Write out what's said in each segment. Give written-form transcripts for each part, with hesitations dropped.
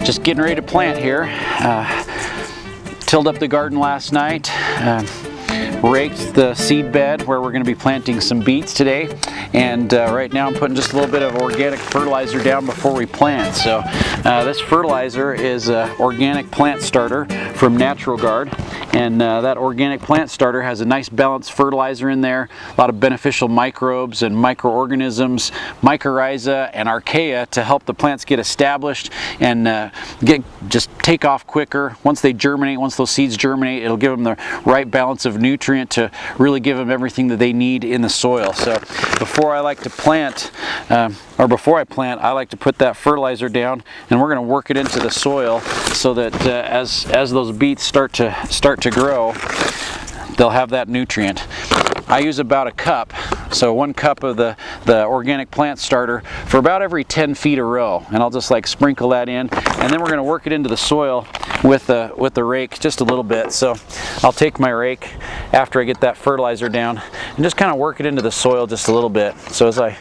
just getting ready to plant here. Tilled up the garden last night, raked the seed bed where we're going to be planting some beets today, and right now I'm putting just a little bit of organic fertilizer down before we plant. So this fertilizer is organic plant starter from Natural Guard, and that organic plant starter has a nice balanced fertilizer in there, a lot of beneficial microbes and microorganisms, mycorrhiza and archaea to help the plants get established and just take off quicker. Once they germinate, once those seeds germinate, it'll give them the right balance of nutrient to really give them everything that they need in the soil. So before I like to plant, before I plant, I like to put that fertilizer down, and we're going to work it into the soil so that as those beets start to grow, they'll have that nutrient. I use about a cup, so 1 cup of the organic plant starter for about every 10 feet a row, and I'll just like sprinkle that in, and then we're going to work it into the soil with the rake just a little bit. So I'll take my rake after I get that fertilizer down and just kind of work it into the soil just a little bit. So as I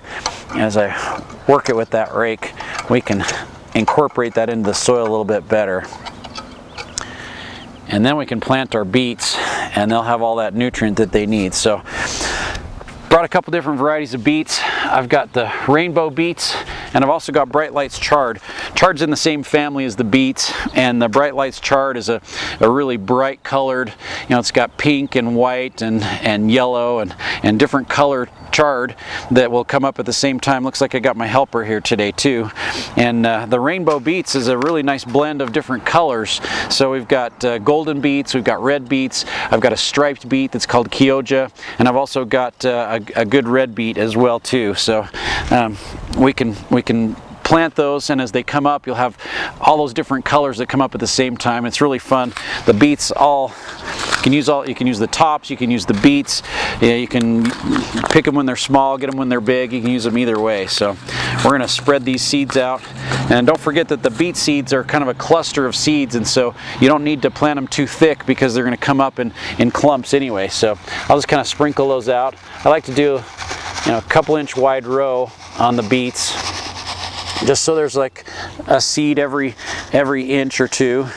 work it with that rake, we can incorporate that into the soil a little bit better. And then we can plant our beets, and they'll have all that nutrient that they need. So brought a couple different varieties of beets. I've got the rainbow beets, and I've also got Bright Lights chard. Chard's in the same family as the beets, and the Bright Lights chard is a really bright colored, you know, it's got pink and white and yellow and different colored chard that will come up at the same time. Looks like I got my helper here today too. And the rainbow beets is a really nice blend of different colors. So we've got golden beets, we've got red beets, I've got a striped beet that's called Kioja, and I've also got a good red beet as well too. So we can plant those, and as they come up, you'll have all those different colors that come up at the same time. It's really fun. The beets you can use the tops, you can use the beets, yeah, you can pick them when they're small, get them when they're big, you can use them either way. So we're going to spread these seeds out, and don't forget that the beet seeds are kind of a cluster of seeds, and so you don't need to plant them too thick because they're going to come up in clumps anyway. So I'll just kind of sprinkle those out. I like to do, you know, a couple inch wide row on the beets, just so there's like a seed every inch or two.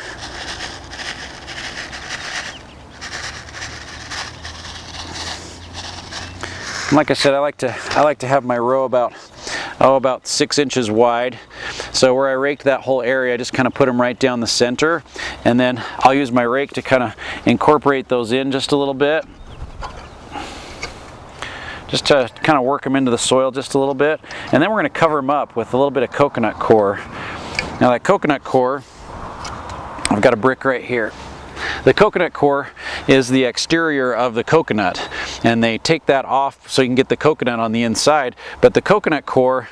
And like I said, I like to have my row about 6 inches wide. So where I raked that whole area, I just kind of put them right down the center, and then I'll use my rake to kind of incorporate those in just a little bit, just to kind of work them into the soil just a little bit. And then we're going to cover them up with a little bit of coconut coir. Now that coconut coir, I've got a brick right here. The coconut coir is the exterior of the coconut, and they take that off so you can get the coconut on the inside, but the coconut coir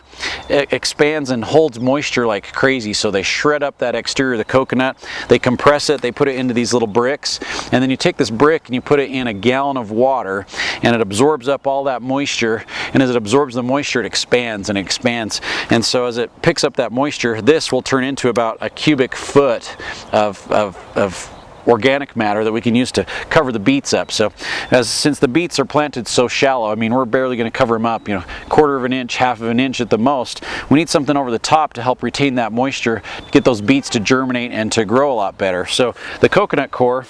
expands and holds moisture like crazy, so they shred up that exterior of the coconut, they compress it, they put it into these little bricks, and then you take this brick and you put it in a gallon of water, and it absorbs up all that moisture, and as it absorbs the moisture, it expands and expands, and so as it picks up that moisture, this will turn into about a cubic foot of organic matter that we can use to cover the beets up. So since the beets are planted so shallow, I mean, we're barely going to cover them up, you know, 1/4 of an inch, 1/2 of an inch at the most. We need something over the top to help retain that moisture, to get those beets to germinate and to grow a lot better. So the coconut coir,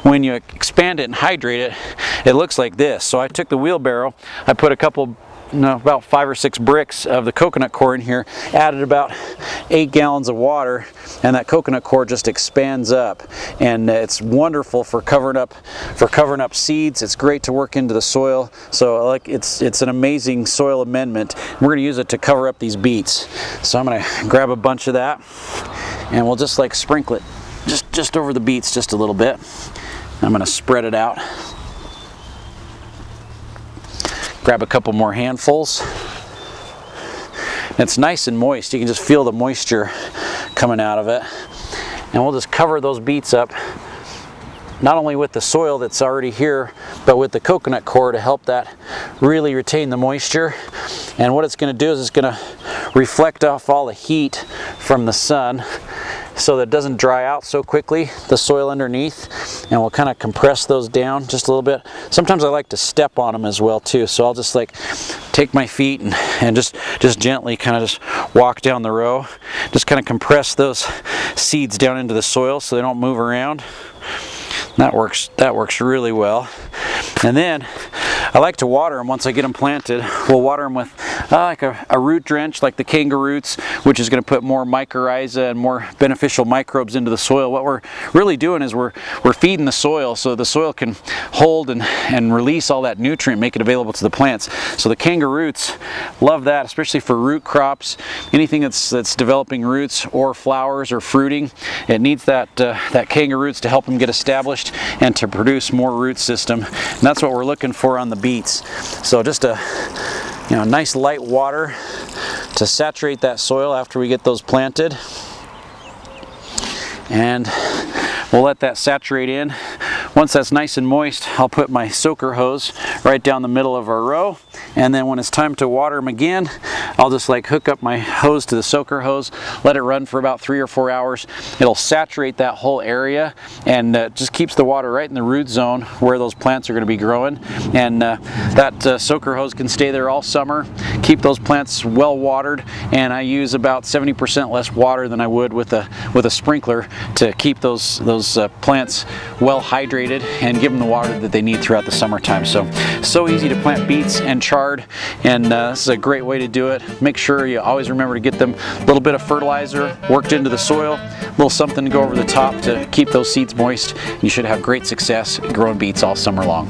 when you expand it and hydrate it, it looks like this. So I took the wheelbarrow, I put a couple, about 5 or 6 bricks of the coconut coir in here, added about 8 gallons of water, and that coconut coir just expands up, and it's wonderful for covering up seeds. It's great to work into the soil. So like it's an amazing soil amendment. We're going to use it to cover up these beets. So I'm going to grab a bunch of that, and we'll just like sprinkle it just over the beets just a little bit. I'm going to spread it out. Grab a couple more handfuls. It's nice and moist. You can just feel the moisture coming out of it. And we'll just cover those beets up, not only with the soil that's already here, but with the coconut coir to help that really retain the moisture. And what it's going to do is it's going to reflect off all the heat from the sun. so that it doesn't dry out so quickly, the soil underneath, and we'll kind of compress those down just a little bit. Sometimes I like to step on them as well too, so I'll just like take my feet and just gently kind of just walk down the row, just kind of compress those seeds down into the soil so they don't move around. That works really well. And then I like to water them once I get them planted. We'll water them with like a root drench, like the kangaroos, which is going to put more mycorrhiza and more beneficial microbes into the soil. What we're really doing is we're feeding the soil so the soil can hold and release all that nutrient, make it available to the plants. So the kangaroos love that, especially for root crops, anything that's developing roots or flowers or fruiting. It needs that kangaroos to help them get established and to produce more root system. And that's what we're looking for on the beets. So just a nice light water to saturate that soil after we get those planted, and we'll let that saturate in. Once that's nice and moist, I'll put my soaker hose right down the middle of our row, and then when it's time to water them again, I'll just like hook up my hose to the soaker hose, let it run for about 3 or 4 hours. It'll saturate that whole area and just keeps the water right in the root zone where those plants are going to be growing. And that soaker hose can stay there all summer, keep those plants well watered, and I use about 70% less water than I would with a sprinkler to keep those plants well hydrated and give them the water that they need throughout the summertime. So easy to plant beets and chard, and this is a great way to do it. Make sure you always remember to get them a little bit of fertilizer worked into the soil, a little something to go over the top to keep those seeds moist. You should have great success growing beets all summer long.